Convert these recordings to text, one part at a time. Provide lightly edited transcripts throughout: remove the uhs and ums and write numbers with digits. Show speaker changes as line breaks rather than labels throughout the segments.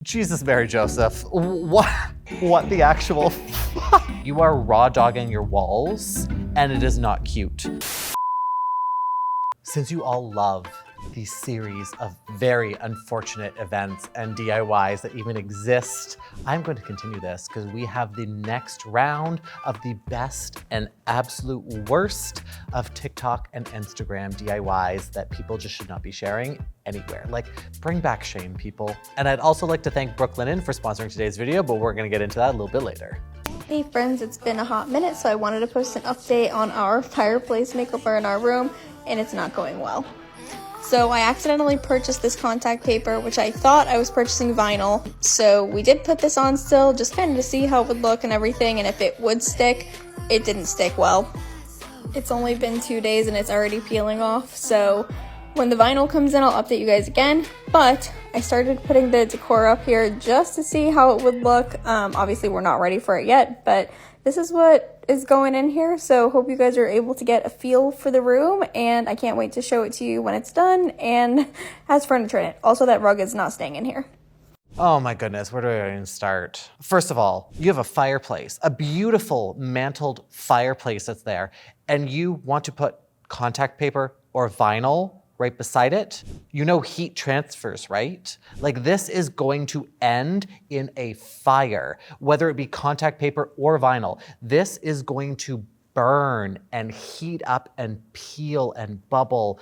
Jesus, Mary Joseph, what the actual You are raw dogging your walls, and it is not cute. Since you all love these series of very unfortunate events and DIYs that even exist, I'm going to continue this because we have the next round of the best and absolute worst of TikTok and Instagram DIYs that people just should not be sharing anywhere. Like, bring back shame, people. And I'd also like to thank Brooklinen for sponsoring today's video, but we're gonna get into that a little bit later.
Hey friends, it's been a hot minute, so I wanted to post an update on our fireplace makeover in our room, and it's not going well. So I accidentally purchased this contact paper, which I thought I was purchasing vinyl. So we did put this on still, just kind of to see how it would look and everything, and if it would stick. It didn't stick well. It's only been 2 days and it's already peeling off, so when the vinyl comes in, I'll update you guys again. But I started putting the decor up here just to see how it would look. Obviously we're not ready for it yet, but this is what is going in here, so hope you guys are able to get a feel for the room, and I can't wait to show it to you when it's done and has furniture in it. Also, that rug is not staying in here.
Oh my goodness, where do I even start? First of all, you have a fireplace, a beautiful mantled fireplace that's there, and you want to put contact paper or vinyl right beside it. You know heat transfers, right? Like, this is going to end in a fire, whether it be contact paper or vinyl. This is going to burn and heat up and peel and bubble.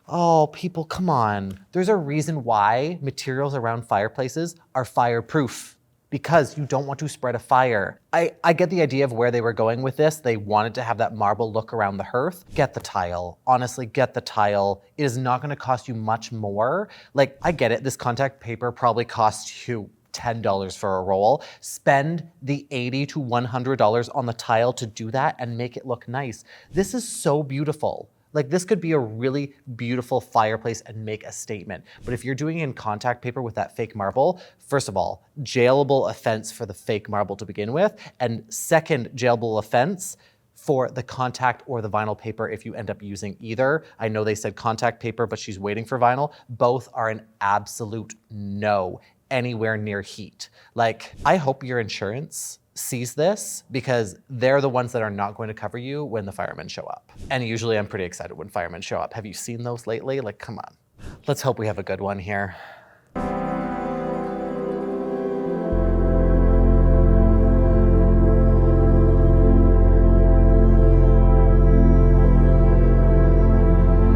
Oh, people, come on. There's a reason why materials around fireplaces are fireproof, because you don't want to spread a fire. I get the idea of where they were going with this. They wanted to have that marble look around the hearth. Get the tile. Honestly, get the tile. It is not gonna cost you much more. Like, I get it, this contact paper probably costs you $10 for a roll. Spend the $80 to $100 on the tile to do that and make it look nice. This is so beautiful. Like, this could be a really beautiful fireplace and make a statement. But if you're doing it in contact paper with that fake marble, first of all, jailable offense for the fake marble to begin with. And second, jailable offense for the contact or the vinyl paper if you end up using either. I know they said contact paper, but she's waiting for vinyl. Both are an absolute no anywhere near heat. Like, I hope your insurance sees this, because they're the ones that are not going to cover you when the firemen show up. And usually I'm pretty excited when firemen show up. Have you seen those lately? Like, come on. Let's hope we have a good one here.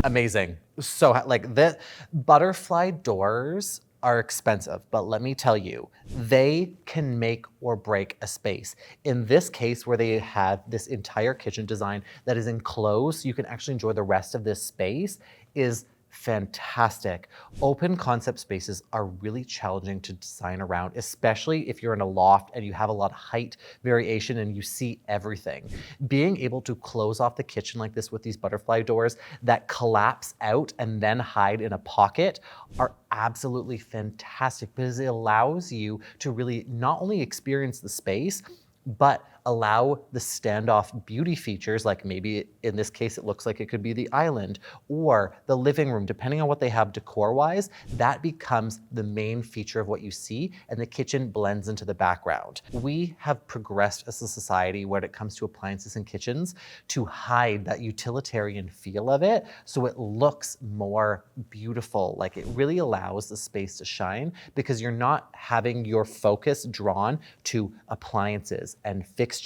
Amazing. So, like, the butterfly doors are expensive, but let me tell you, they can make or break a space. In this case, where they have this entire kitchen design that is enclosed, so you can actually enjoy the rest of this space, is fantastic. Open concept spaces are really challenging to design around, especially if you're in a loft and you have a lot of height variation and you see everything. Being able to close off the kitchen like this with these butterfly doors that collapse out and then hide in a pocket are absolutely fantastic, because it allows you to really not only experience the space, but allow the standoff beauty features, like maybe in this case it looks like it could be the island or the living room, depending on what they have decor-wise. That becomes the main feature of what you see, and the kitchen blends into the background. We have progressed as a society when it comes to appliances and kitchens to hide that utilitarian feel of it, so it looks more beautiful. Like, it really allows the space to shine, because you're not having your focus drawn to appliances and fixtures.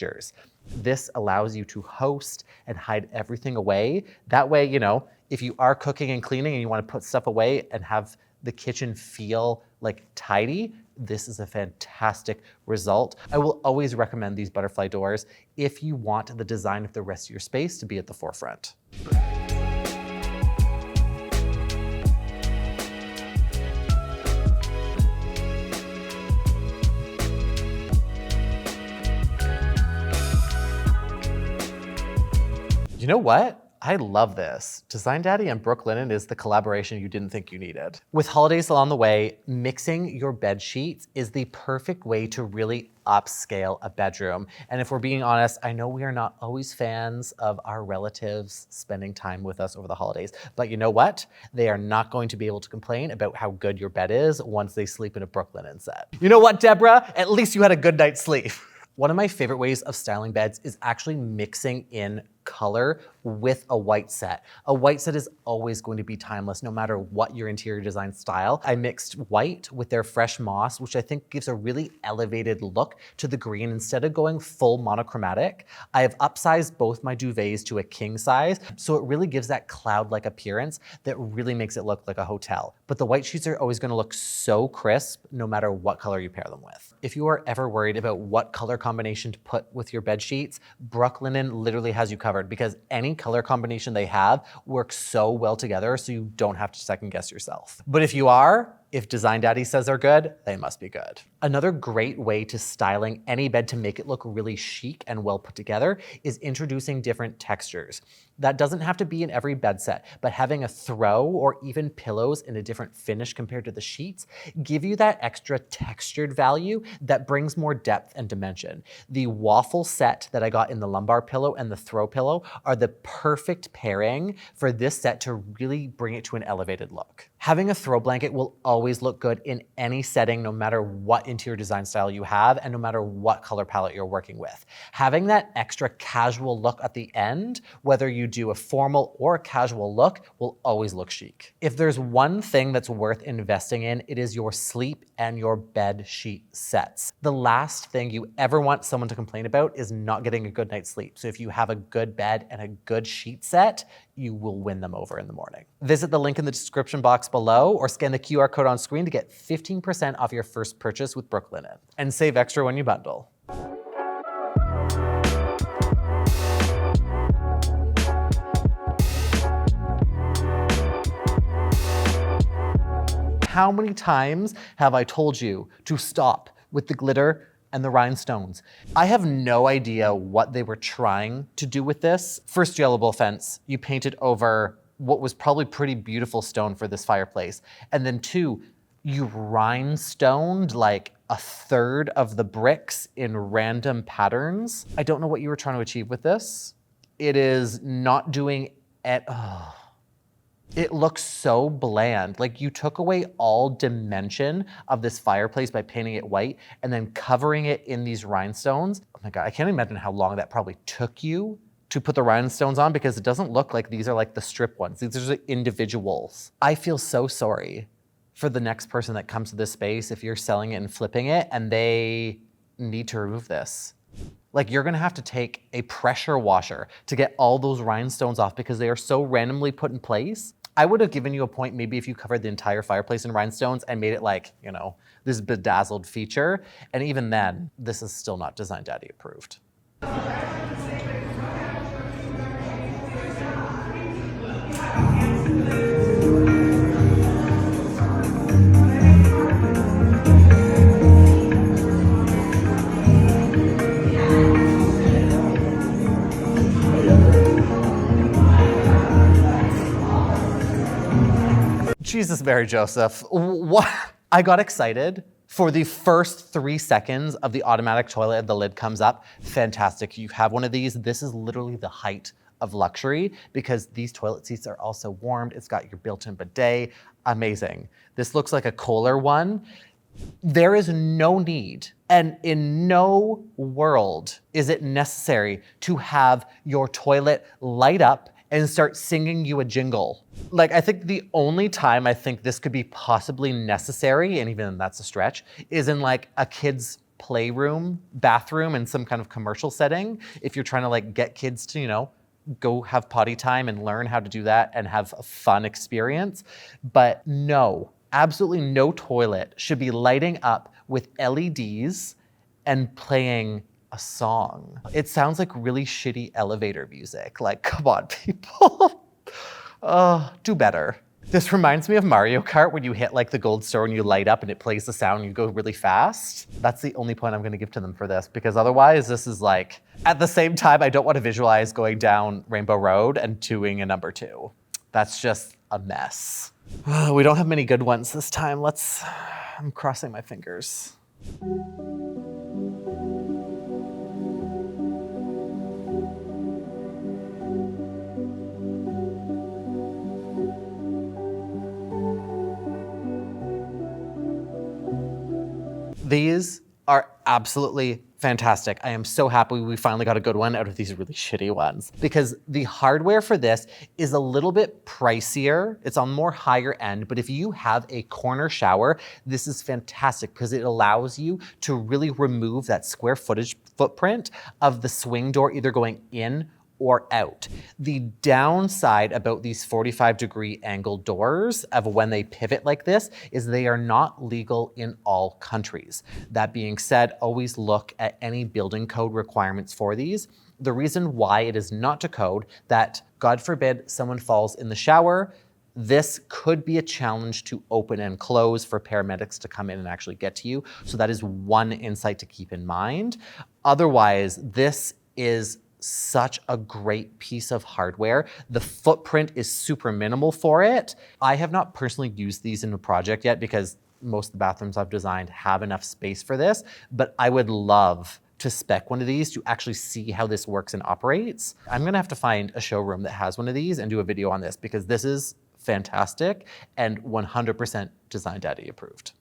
This allows you to host and hide everything away. That way, you know, if you are cooking and cleaning and you want to put stuff away and have the kitchen feel like tidy, this is a fantastic result. I will always recommend these butterfly doors if you want the design of the rest of your space to be at the forefront. You know what? I love this. Design Daddy and Brooklinen is the collaboration you didn't think you needed. With holidays along the way, mixing your bed sheets is the perfect way to really upscale a bedroom. And if we're being honest, I know we are not always fans of our relatives spending time with us over the holidays, but you know what? They are not going to be able to complain about how good your bed is once they sleep in a Brooklinen set. You know what, Deborah? At least you had a good night's sleep. One of my favorite ways of styling beds is actually mixing in color with a white set. A white set is always going to be timeless no matter what your interior design style. I mixed white with their fresh moss, which I think gives a really elevated look to the green instead of going full monochromatic. I have upsized both my duvets to a king size, so it really gives that cloud-like appearance that really makes it look like a hotel. But the white sheets are always gonna look so crisp no matter what color you pair them with. If you are ever worried about what color combination to put with your bed sheets, Brooklinen literally has you covered because any color combination they have works so well together so you don't have to second guess yourself. But if Design Daddy says they're good, they must be good. Another great way to styling any bed to make it look really chic and well put together is introducing different textures. That doesn't have to be in every bed set, but having a throw or even pillows in a different finish compared to the sheets give you that extra textured value that brings more depth and dimension. The waffle set that I got in the lumbar pillow and the throw pillow are the perfect pairing for this set to really bring it to an elevated look. Having a throw blanket will always look good in any setting, no matter what interior design style you have and no matter what color palette you're working with. Having that extra casual look at the end, whether you do a formal or a casual look, will always look chic. If there's one thing that's worth investing in, it is your sleep and your bed sheet sets. The last thing you ever want someone to complain about is not getting a good night's sleep. So if you have a good bed and a good sheet set, you will win them over in the morning. Visit the link in the description box below or scan the QR code on screen to get 15% off your first purchase with Brooklinen. And save extra when you bundle. How many times have I told you to stop with the glitter and the rhinestones? I have no idea what they were trying to do with this. First Yellow Bull fence, you painted over what was probably pretty beautiful stone for this fireplace. And then two, you rhinestoned like a third of the bricks in random patterns. I don't know what you were trying to achieve with this. It is not doing it. It looks so bland. Like you took away all dimension of this fireplace by painting it white and then covering it in these rhinestones. Oh my God, I can't imagine how long that probably took you to put the rhinestones on because it doesn't look like these are like the strip ones. These are just individuals. I feel so sorry for the next person that comes to this space if you're selling it and flipping it and they need to remove this. Like you're gonna have to take a pressure washer to get all those rhinestones off because they are so randomly put in place. I would have given you a point maybe if you covered the entire fireplace in rhinestones and made it like, you know, this bedazzled feature. And even then, this is still not Design Daddy approved. Jesus, Mary Joseph, what? I got excited for the first 3 seconds of the automatic toilet. The lid comes up. Fantastic. You have one of these. This is literally the height of luxury because these toilet seats are also warmed. It's got your built-in bidet. Amazing. This looks like a Kohler one. There is no need, and in no world is it necessary to have your toilet light up and start singing you a jingle. Like, I think the only time I think this could be possibly necessary, and even that's a stretch, is in like a kid's playroom, bathroom in some kind of commercial setting. If you're trying to like get kids to, you know, go have potty time and learn how to do that and have a fun experience. But no, absolutely no toilet should be lighting up with LEDs and playing a song. It sounds like really shitty elevator music. Like, come on, people. Do better. This reminds me of Mario Kart when you hit like the gold star and you light up and it plays the sound and you go really fast. That's the only point I'm gonna give to them for this, because otherwise this is like, at the same time, I don't want to visualize going down Rainbow Road and doing a number 2. That's just a mess. We don't have many good ones this time. I'm crossing my fingers. These are absolutely fantastic. I am so happy we finally got a good one out of these really shitty ones, because the hardware for this is a little bit pricier. It's on more higher end, but if you have a corner shower, this is fantastic because it allows you to really remove that square footage footprint of the swing door either going in or out. The downside about these 45-degree angle doors of when they pivot like this is they are not legal in all countries. That being said, always look at any building code requirements for these. The reason why it is not to code, that God forbid someone falls in the shower, this could be a challenge to open and close for paramedics to come in and actually get to you. So that is one insight to keep in mind. Otherwise, this is such a great piece of hardware. The footprint is super minimal for it. I have not personally used these in a project yet because most of the bathrooms I've designed have enough space for this, but I would love to spec one of these to actually see how this works and operates. I'm gonna have to find a showroom that has one of these and do a video on this, because this is fantastic and 100% Design Daddy approved.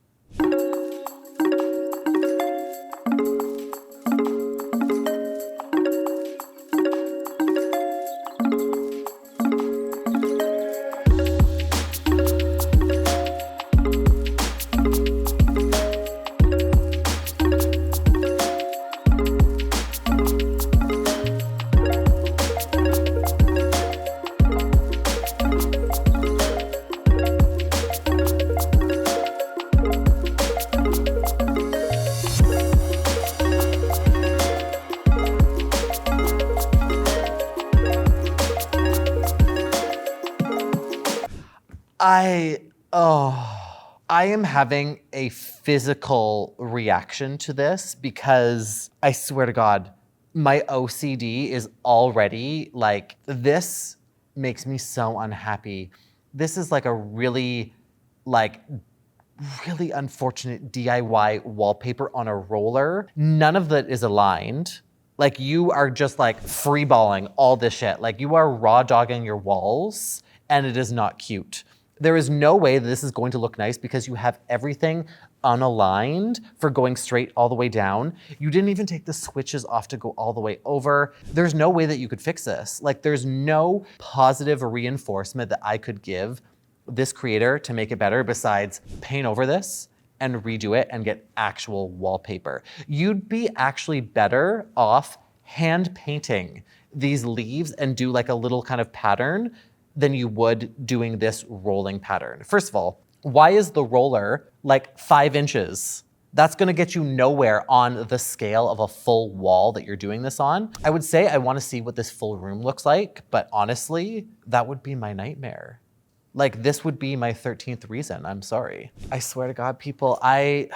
I am having a physical reaction to this because I swear to God, my OCD is already like, this makes me so unhappy. This is like a really unfortunate DIY wallpaper on a roller. None of that is aligned. Like, you are just like freeballing all this shit. Like, you are raw dogging your walls and it is not cute. There is no way that this is going to look nice because you have everything unaligned for going straight all the way down. You didn't even take the switches off to go all the way over. There's no way that you could fix this. Like, there's no positive reinforcement that I could give this creator to make it better besides paint over this and redo it and get actual wallpaper. You'd be actually better off hand painting these leaves and do like a little kind of pattern than you would doing this rolling pattern. First of all, why is the roller like 5 inches? That's gonna get you nowhere on the scale of a full wall that you're doing this on. I would say I wanna see what this full room looks like, but honestly, that would be my nightmare. Like, this would be my 13th reason, I'm sorry. I swear to God, people, I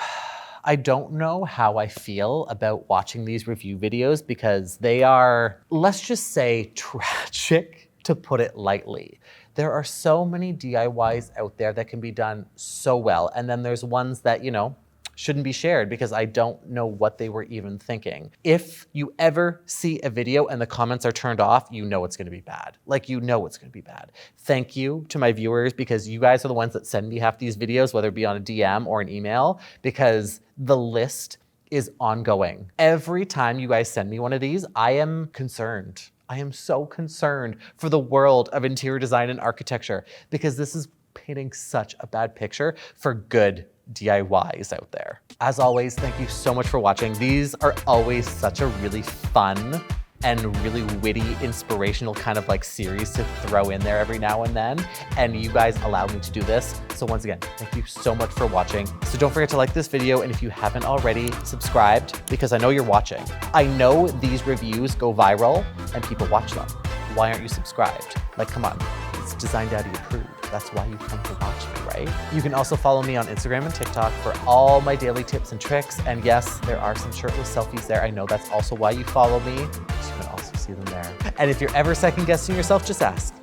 don't know how I feel about watching these review videos because they are, let's just say, tragic, to put it lightly. There are so many DIYs out there that can be done so well. And then there's ones that, you know, shouldn't be shared because I don't know what they were even thinking. If you ever see a video and the comments are turned off, you know it's gonna be bad. Like, you know it's gonna be bad. Thank you to my viewers, because you guys are the ones that send me half these videos, whether it be on a DM or an email, because the list is ongoing. Every time you guys send me one of these, I am concerned. I am so concerned for the world of interior design and architecture because this is painting such a bad picture for good DIYs out there. As always, thank you so much for watching. These are always such a really fun and really witty, inspirational kind of like series to throw in there every now and then. And you guys allow me to do this. So once again, thank you so much for watching. So don't forget to like this video. And if you haven't already, subscribed, because I know you're watching. I know these reviews go viral and people watch them. Why aren't you subscribed? Like, come on, it's Design Daddy approved. That's why you come to watch me, right? You can also follow me on Instagram and TikTok for all my daily tips and tricks. And yes, there are some shirtless selfies there. I know that's also why you follow me. You can also see them there. And if you're ever second guessing yourself, just ask,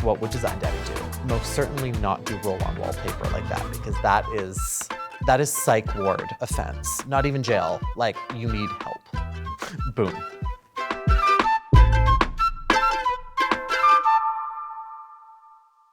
what would Design Daddy do? Most certainly not do roll-on wallpaper like that, because that is psych ward offense. Not even jail, like you need help. Boom.